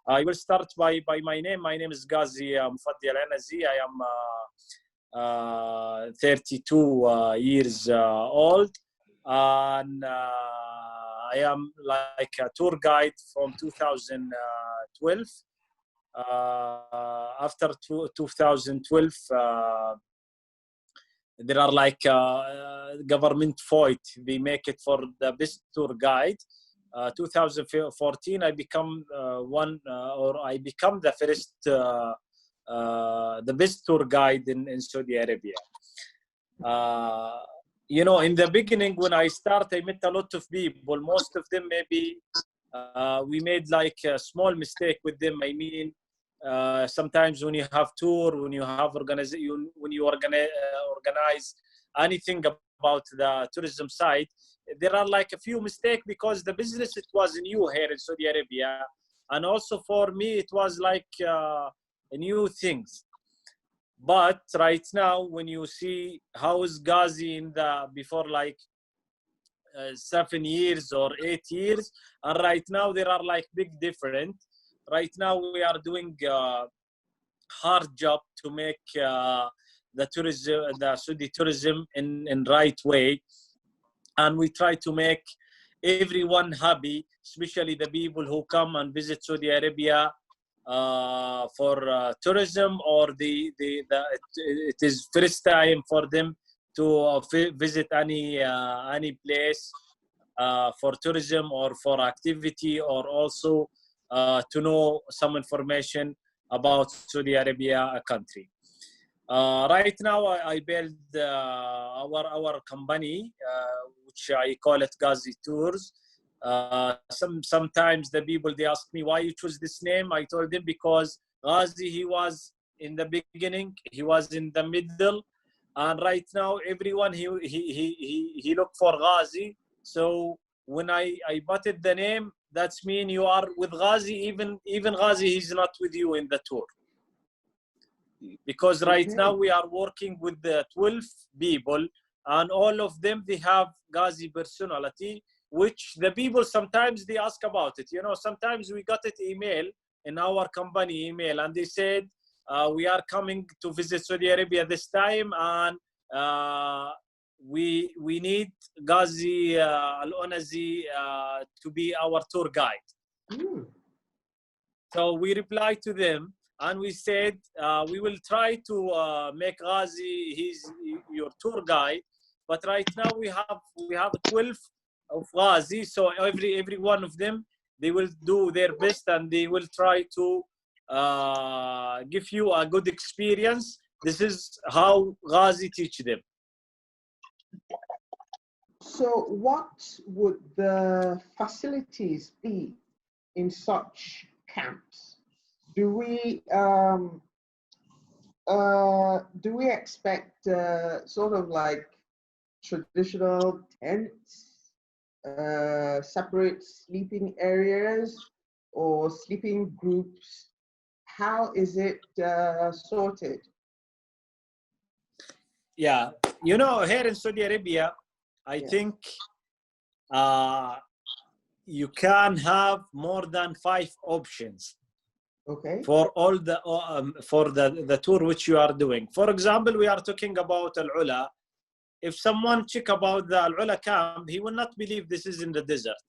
I will start by my name. My name is Ghazi Alanazi. I am 32 years old, and I am like a tour guide from 2012. After 2012, there are like government vote. They make it for the best tour guide. 2014, I become I become the first, the best tour guide in Saudi Arabia. You know, in the beginning when I started, I met a lot of people. Most of them maybe we made like a small mistake with them. I mean, sometimes when you have tour, when you have when you organize anything about the tourism side, there are like a few mistakes because the business, it was new here in Saudi Arabia, and also for me it was like new things. But right now, when you see how is Ghazi in the before like 7 years or 8 years, and right now there are like big different. Right now we are doing hard job to make the tourism, the Saudi tourism in right way, and we try to make everyone happy, especially the people who come and visit Saudi Arabia for tourism, or it is first time for them to visit any place for tourism or for activity, or also to know some information about Saudi Arabia, a country. Right now, I build our company, which I call it Ghazi Tours. Sometimes the people, they ask me why you choose this name. I told them because Ghazi, he was in the beginning, he was in the middle, and right now everyone he look for Ghazi. So when I butted the name, that's mean you are with Ghazi, even Ghazi, he's not with you in the tour. Because right now we are working with the 12 people, and all of them, they have Ghazi personality, which the people sometimes they ask about it. You know, sometimes we got an email in our company email, and they said we are coming to visit Saudi Arabia this time, and we need Ghazi Alanazi to be our tour guide. So we replied to them, and we said we will try to make Ghazi your tour guide, but right now we have 12 of Ghazi, so every one of them, they will do their best, and they will try to give you a good experience. This is how Ghazi teach them. So what would the facilities be in such camps? Do we expect sort of like traditional tents, separate sleeping areas, or sleeping groups? How is it sorted? Yeah, you know, here in Saudi Arabia, I think you can have more than 5 options. Okay. For all the for the tour which you are doing. For example, we are talking about Al Ula. If someone check about the Al Ula camp, he will not believe this is in the desert,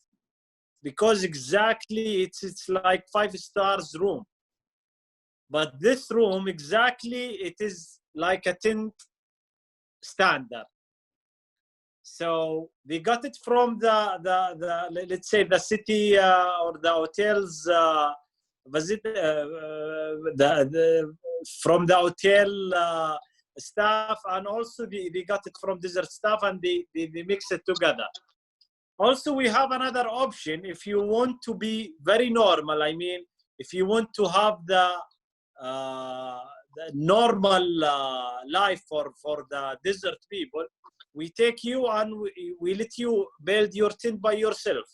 because exactly it's like 5 stars room. But this room exactly, it is like a tent standard. So they got it from the let's say the city or the hotels. Visit from the hotel staff, and also they got it from desert staff, and they mix it together. Also, we have another option if you want to be very normal. I mean, if you want to have the normal life for the desert people, we take you and we let you build your tent by yourself.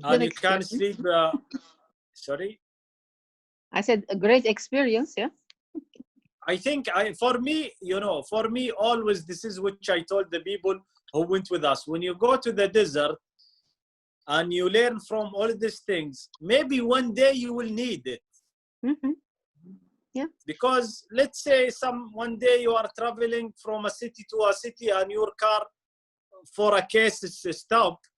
And you can sleep. Sorry? I said a great experience, yeah? I think for me, you know, for me always, this is which I told the people who went with us. When you go to the desert, and you learn from all these things, maybe one day you will need it. Mm-hmm. Yeah. Because let's say one day you are traveling from a city to a city and your car for a case is stopped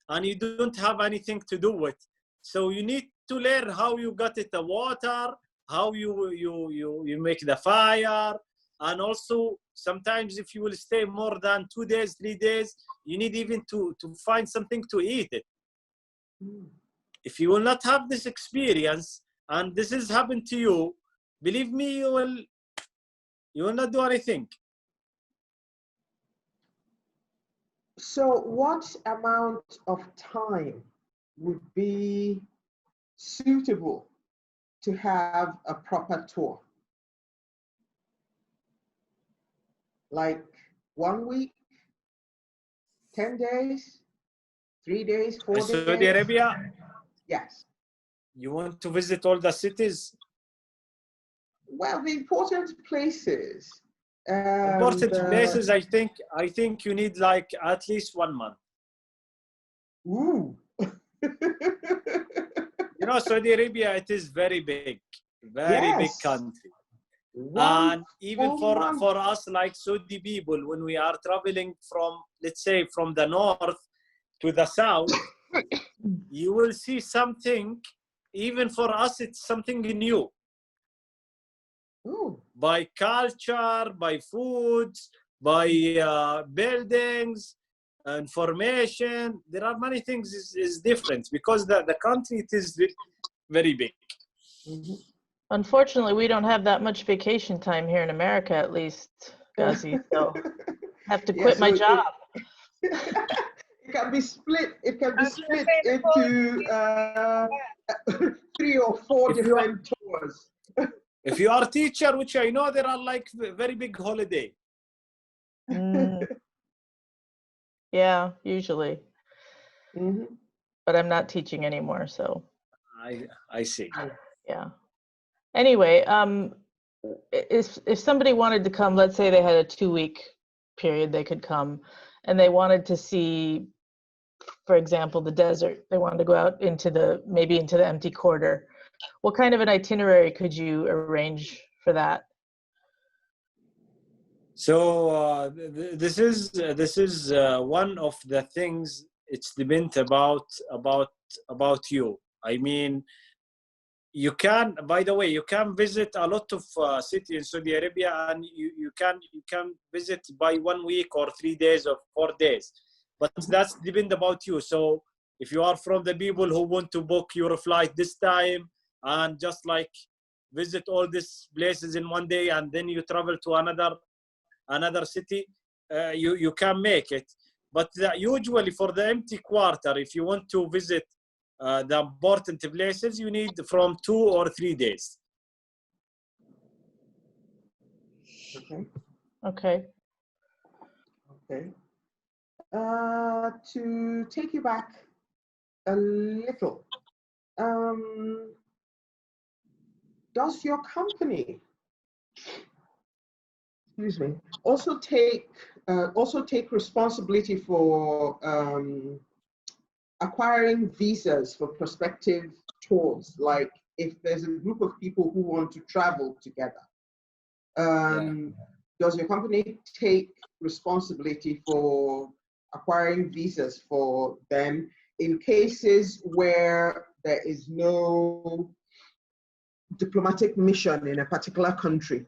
and you don't have anything to do with. So you need to learn how you got it the water, how you make the fire, and also sometimes if you will stay more than 2 days, 3 days, you need even to find something to eat it. If you will not have this experience and this has happened to you, believe me, you will not do anything. So what amount of time would be suitable to have a proper tour? Like 1 week, 10 days, 3 days, 4 days? Saudi Arabia? Yes. You want to visit all the cities? Well, the important places. Important places, I think you need like at least 1 month. Ooh. You know, Saudi Arabia, it is very big, very big country. And even for us, like Saudi people, when we are traveling from, let's say, from the north to the south, you will see something, even for us, it's something new. Ooh. By culture, by foods, by buildings, information. There are many things is different because the country, it is very big. Mm-hmm. Unfortunately, we don't have that much vacation time here in America, at least, Ghazi. So I have to quit my job. It can be split. It can be split into 3 or 4 different tours. If you are a teacher, which I know, there are like very big holiday. Yeah, usually. Mm-hmm. But I'm not teaching anymore, so. I see. Yeah. Anyway, if somebody wanted to come, let's say they had a 2-week period, they could come, and they wanted to see, for example, the desert. They wanted to go out into maybe into the empty quarter. What kind of an itinerary could you arrange for that? So this is one of the things. It's depends about you. I mean, you can. By the way, you can visit a lot of cities in Saudi Arabia, and you can visit by 1 week or 3 days or 4 days. But that's depend about you. So if you are from the people who want to book your flight this time and just like visit all these places in 1 day and then you travel to another city, you can make it. But usually for the empty quarter, if you want to visit the important places, you need from 2 or 3 days. Okay. To take you back a little, does your company, excuse me, also take responsibility for acquiring visas for prospective tours? Like if there's a group of people who want to travel together, does your company take responsibility for acquiring visas for them in cases where there is no diplomatic mission in a particular country?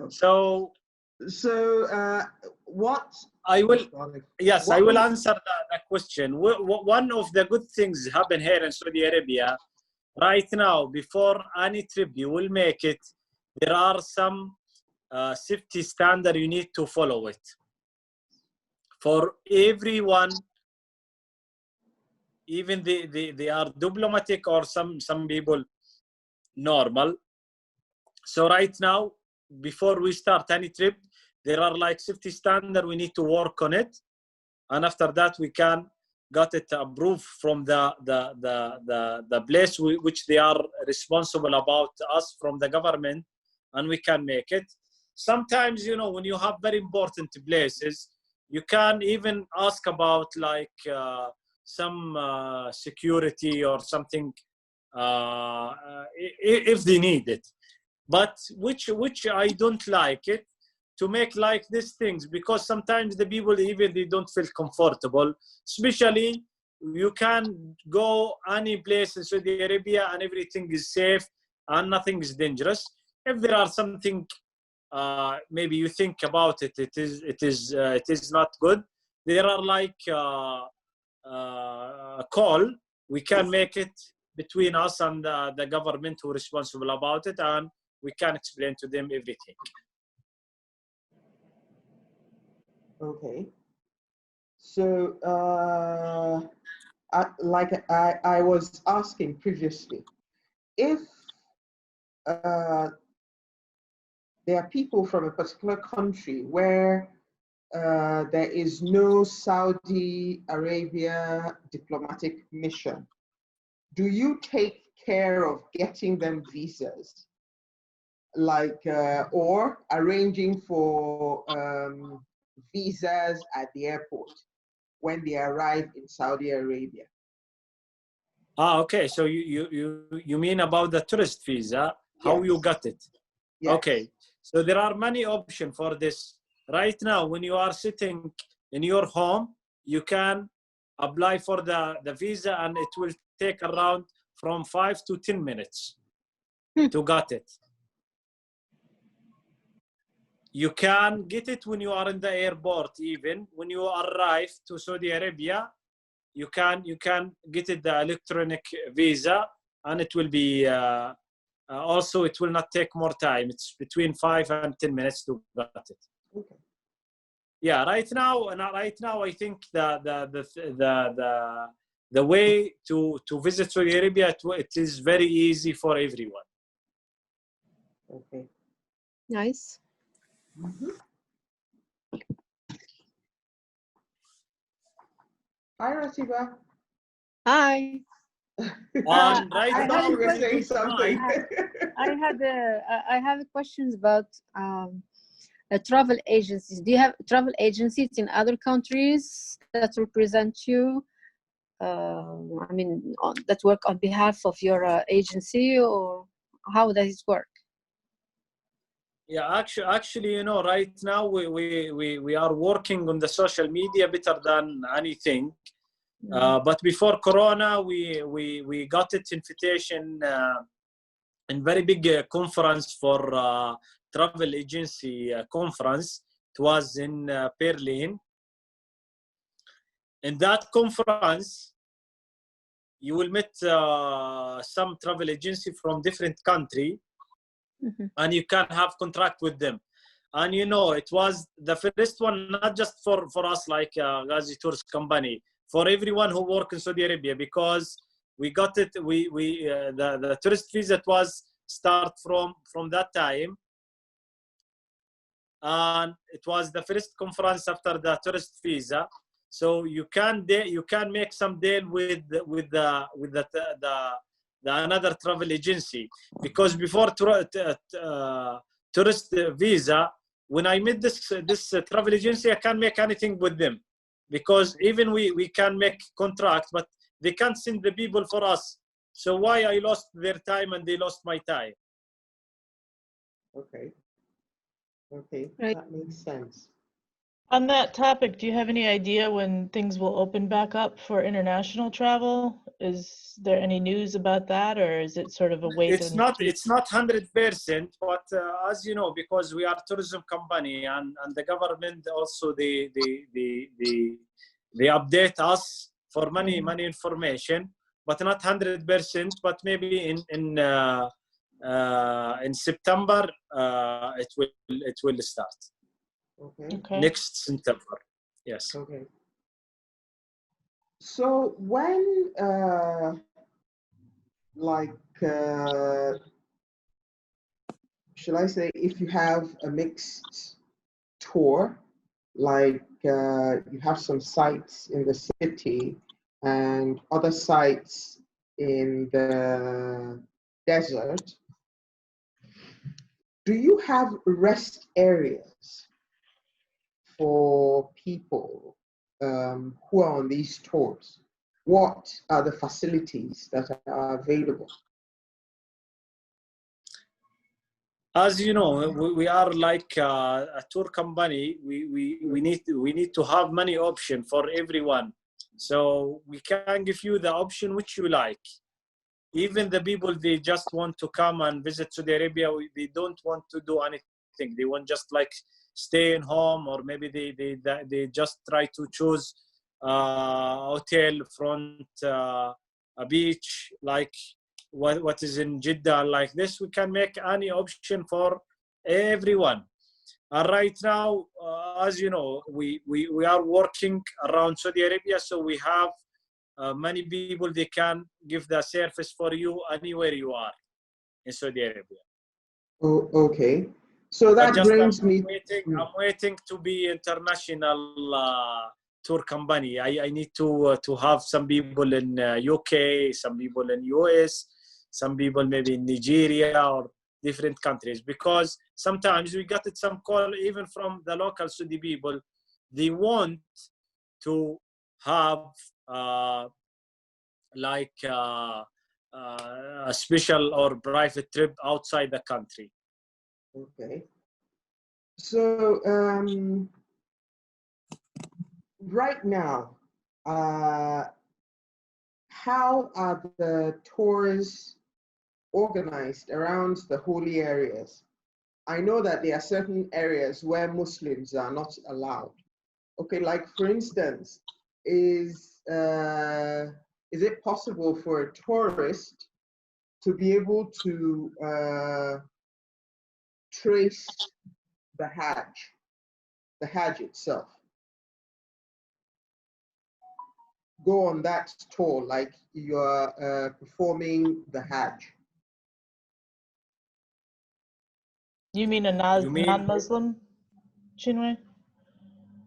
So what I will, yes, I will answer that question. One of the good things happen here in Saudi Arabia right now. Before any trip you will make it, there are some safety standard you need to follow it for everyone, even they are diplomatic or some people normal. So right now, before we start any trip, there are like safety standard we need to work on it, and after that we can get it approved from the place which they are responsible about us from the government, and we can make it. Sometimes, you know, when you have very important places, you can even ask about like some security or something if they need it. But which I don't like it, to make like these things, because sometimes the people even they don't feel comfortable. Especially you can go any place in Saudi Arabia and everything is safe and nothing is dangerous. If there are something maybe you think about it, it is not good. There are like call we can make it between us and the government who are responsible about it, and we can explain to them everything. Okay. So, I was asking previously, if there are people from a particular country where there is no Saudi Arabia diplomatic mission, do you take care of getting them visas? Like, or arranging for visas at the airport when they arrive in Saudi Arabia? Okay. So you mean about the tourist visa? How Yes. you got it? Yes. Okay. So there are many options for this. Right now, when you are sitting in your home, you can apply for the visa, and it will take around from 5 to 10 minutes to get it. You can get it when you are in the airport. Even when you arrive to Saudi Arabia, you can get it the electronic visa, and it will be also it will not take more time. It's between 5 and 10 minutes to get it. Okay. Yeah, right now I think the way to visit Saudi Arabia, it is very easy for everyone. Okay. Nice. Mm-hmm. Hi, Ratiba. Hi. And right I now, thought you were when you saying go something. I have questions about travel agencies. Do you have travel agencies in other countries that represent you? I mean, that work on behalf of your agency, or how does it work? Yeah, actually, you know, right now we are working on the social media better than anything. But before Corona, we got it invitation in very big conference for travel agency conference. It was in Berlin. In that conference, you will meet some travel agency from different country, and you can have contract with them. And you know, it was the first one, not just for us like Ghazi Tours company, for everyone who work in Saudi Arabia, because we got it. The tourist visa was start from that time, and it was the first conference after the tourist visa. So you can make some deal with the another travel agency, because before tourist visa, when I met this travel agency, I can't make anything with them, because even we can make contract, but they can't send the people for us. So why I lost their time and they lost my time? Okay. Okay, Right. that makes sense. On that topic, do you have any idea when things will open back up for international travel? Is there any news about that, or is it sort of a wait? It's not 100%, but as you know, because we are tourism company, and the government also they update us for many information, but not 100%. But maybe in September it will start. Okay. Okay. Next September. Yes. Okay. So when should I say, if you have a mixed tour, like you have some sites in the city and other sites in the desert, do you have rest areas for people who are on these tours? what are the facilities that are available? As you know, we are like a tour company. We need to have many options for everyone. So we can give you the option which you like. Even the people, they just want to come and visit Saudi Arabia. They don't want to do anything. They want just like stay in home, or maybe they just try to choose hotel front a beach, like what is in Jeddah, like this. We can make any option for everyone. And right now, as you know, we are working around Saudi Arabia, so we have many people, they can give the service for you anywhere you are in Saudi Arabia. Oh, okay. So that brings me. I'm waiting to be international tour company. I need to have some people in UK, some people in US, some people maybe in Nigeria or different countries, because sometimes we got some call even from the local Saudi people. They want to have like a special or private trip outside the country. Okay. So right now, how are the tours organized around the holy areas? I know that there are certain areas where Muslims are not allowed. Okay, like for instance, is it possible for a tourist to be able to trace the Hajj itself? Go on that tour like you're performing the Hajj. You mean a non-Muslim, Chinwe?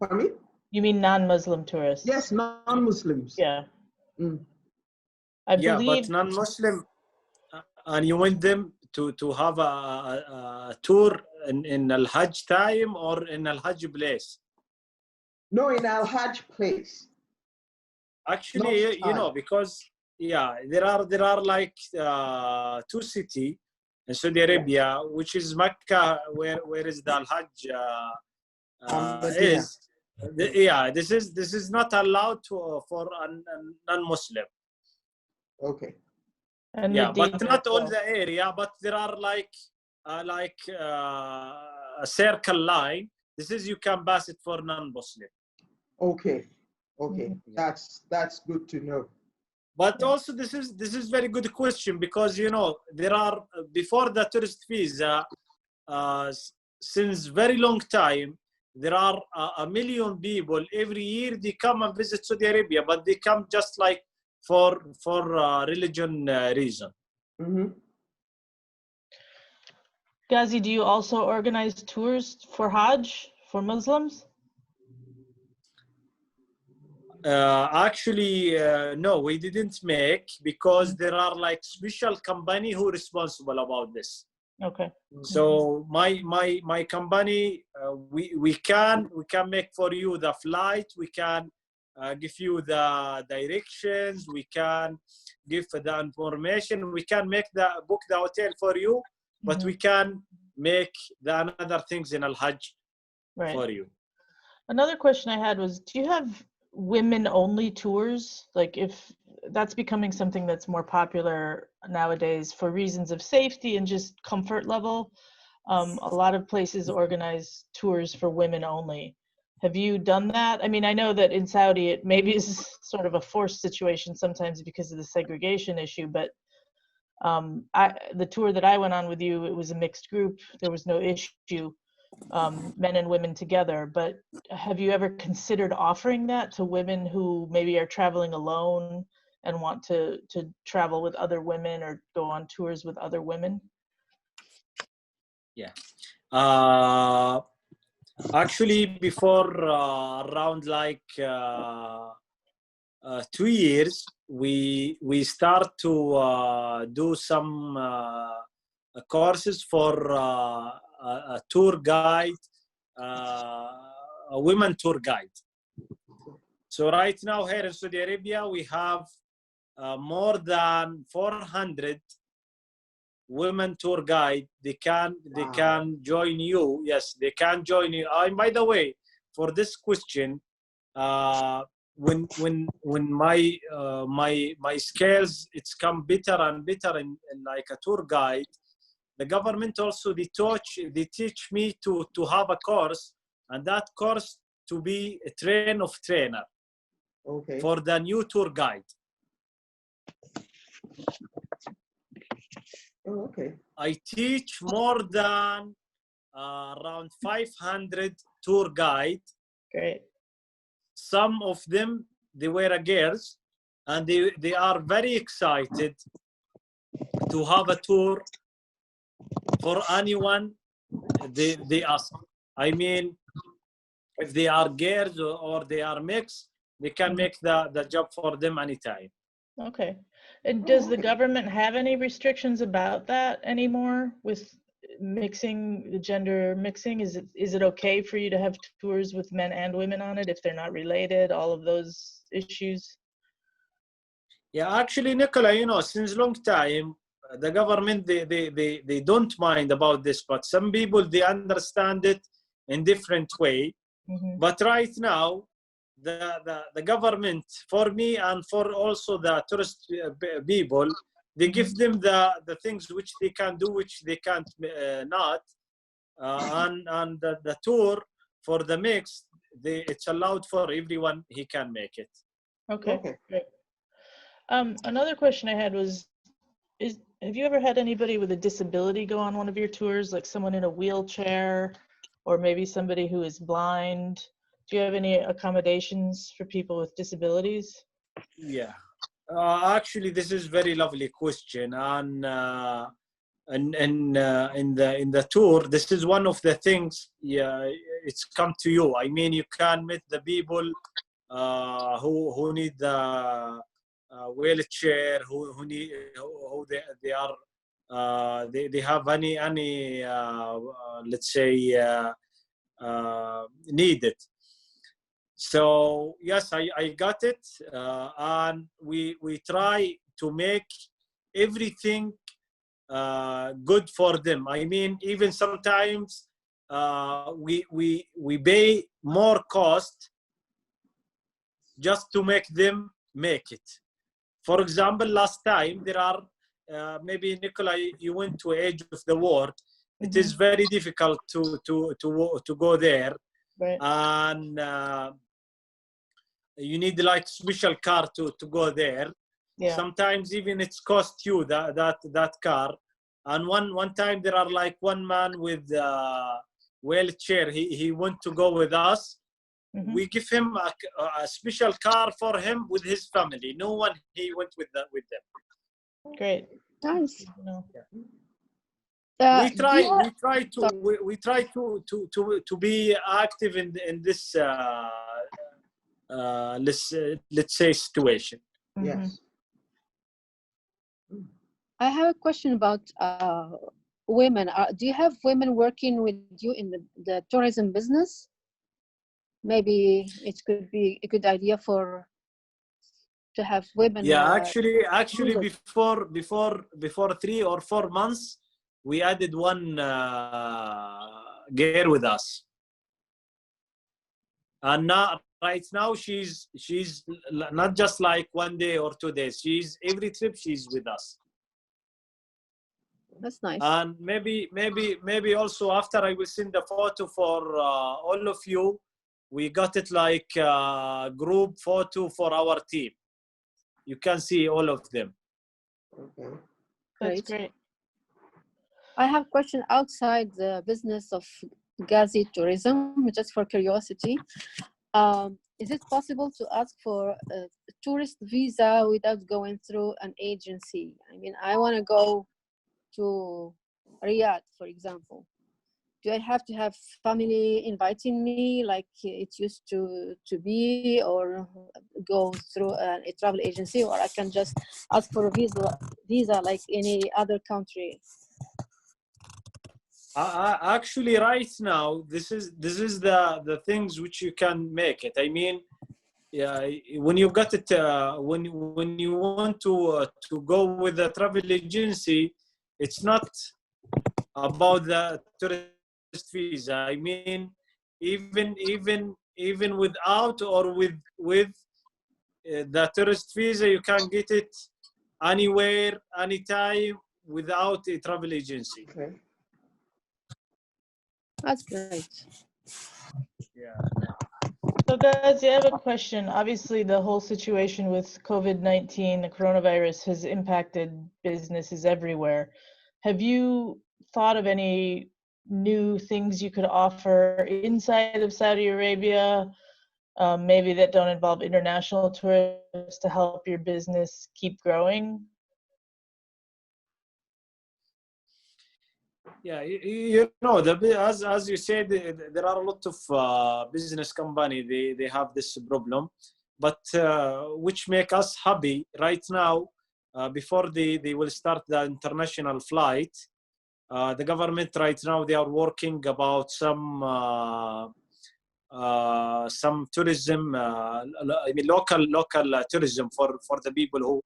Pardon me? You mean non-Muslim tourists? Yes, non-Muslims. Yeah. Mm. I Yeah, believe. but non-Muslim, and you want them to have a tour in Al Hajj time or in Al Hajj place? No, in Al Hajj place. Actually, you know, because yeah, there are like two cities in Saudi Arabia, which is Mecca, where is the Al Hajj is. Yeah, this is not allowed for a non-Muslim. Okay. And Yeah, but Medina not as all well. the area, but there are like a circle line. This is, you can pass it for non-Muslim. Okay. Okay. That's good to know. But also this is very good question, because you know there are, before the tourist visa, since very long time, there are a million people every year, they come and visit Saudi Arabia, but they come just like for religion reason. Mm-hmm. Ghazi, do you also organize tours for Hajj for Muslims? Actually, no, we didn't make, because there are like special company who responsible about this. Okay. So my company, we can make for you the flight, we can give you the directions, we can give the information, we can make book the hotel for you, but we can make the another things in Al Hajj for you. Another question I had was, do you have women only tours? Like, if that's becoming something that's more popular nowadays for reasons of safety and just comfort level, a lot of places organize tours for women only. Have you done that? I mean, I know that in Saudi it maybe is sort of a forced situation sometimes because of the segregation issue, but the tour that I went on with you, it was a mixed group. There was no issue, men and women together. But have you ever considered offering that to women who maybe are traveling alone and want to travel with other women or go on tours with other women? Yeah. Actually, before around like 2 years, we start to do some courses for a tour guide, a women tour guide. So right now here in Saudi Arabia, we have more than 400 women tour guide. They can join you. Yes, they can join you. By the way, for this question, when my skills it's come better and better in like a tour guide, the government also they teach me to have a course, and that course to be a trainer Okay. for the new tour guide. Oh, okay. I teach more than around 500 tour guide. Great. Some of them, they were girls, and they are very excited to have a tour for anyone they ask. I mean, if they are girls or they are mixed, they can make the job for them anytime. Okay. And does the government have any restrictions about that anymore with mixing, the gender mixing? Is it okay for you to have tours with men and women on it if they're not related, all of those issues? Yeah, actually, Nicola, you know, since long time, the government, they don't mind about this, but some people, they understand it in different way. Mm-hmm. But right now, the government, for me and for also the tourist people, they give them the things which they can do, which they can't not. And the tour for the mix, it's allowed for everyone, he can make it. Okay, great. Another question I had was, have you ever had anybody with a disability go on one of your tours, like someone in a wheelchair or maybe somebody who is blind? Do you have any accommodations for people with disabilities? Yeah, actually, this is very lovely question, and in the tour, this is one of the things. Yeah, it's come to you. I mean, you can meet the people who need the wheelchair, who need who they are they have any let's say needed. So yes, I got it, and we try to make everything good for them. I mean, even sometimes we pay more cost just to make them make it. For example, last time there are maybe Nicola, you went to Edge of the World. It is very difficult to go there, right. And you need like special car to go there. Yeah. Sometimes even it's cost you that car. And one time there are like one man with wheelchair. He want to go with us. We give him a special car for him with his family. No one he went with them. Great. Nice. We try to be active in this let's say situation. Yes. I have a question about women. Do you have women working with you in the tourism business? Maybe it could be a good idea to have women. Yeah, actually, before 3 or 4 months, we added one girl with us, and now right now she's not just like 1 day or 2 days. She's every trip she's with us. That's nice. And maybe also after I will send the photo for all of you. We got it like group photo for our team. You can see all of them. Okay. That's great. I have a question outside the business of Ghazi tourism, just for curiosity. Is it possible to ask for a tourist visa without going through an agency? I mean, I want to go to Riyadh, for example. Do I have to have family inviting me like it used to be, or go through a travel agency, or I can just ask for a visa like any other country? Actually, right now, this is the things which you can make it. I mean, yeah, when you got it, when you want to go with a travel agency, it's not about the tourist visa. I mean, even without or with the tourist visa, you can get it anywhere, anytime, without a travel agency. Okay. That's great. Yeah. So guys, I have a question. Obviously, the whole situation with COVID-19, the coronavirus, has impacted businesses everywhere. Have you thought of any new things you could offer inside of Saudi Arabia, maybe that don't involve international tourists, to help your business keep growing? Yeah, you know, as you said, there are a lot of business company. They have this problem, but which make us happy right now. Before they will start the international flight, the government right now they are working about some tourism. I mean, local tourism for the people who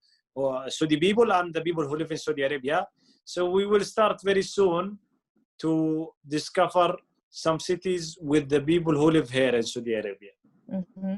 Saudi people and the people who live in Saudi Arabia. So we will start very soon to discover some cities with the people who live here in Saudi Arabia. Mm-hmm.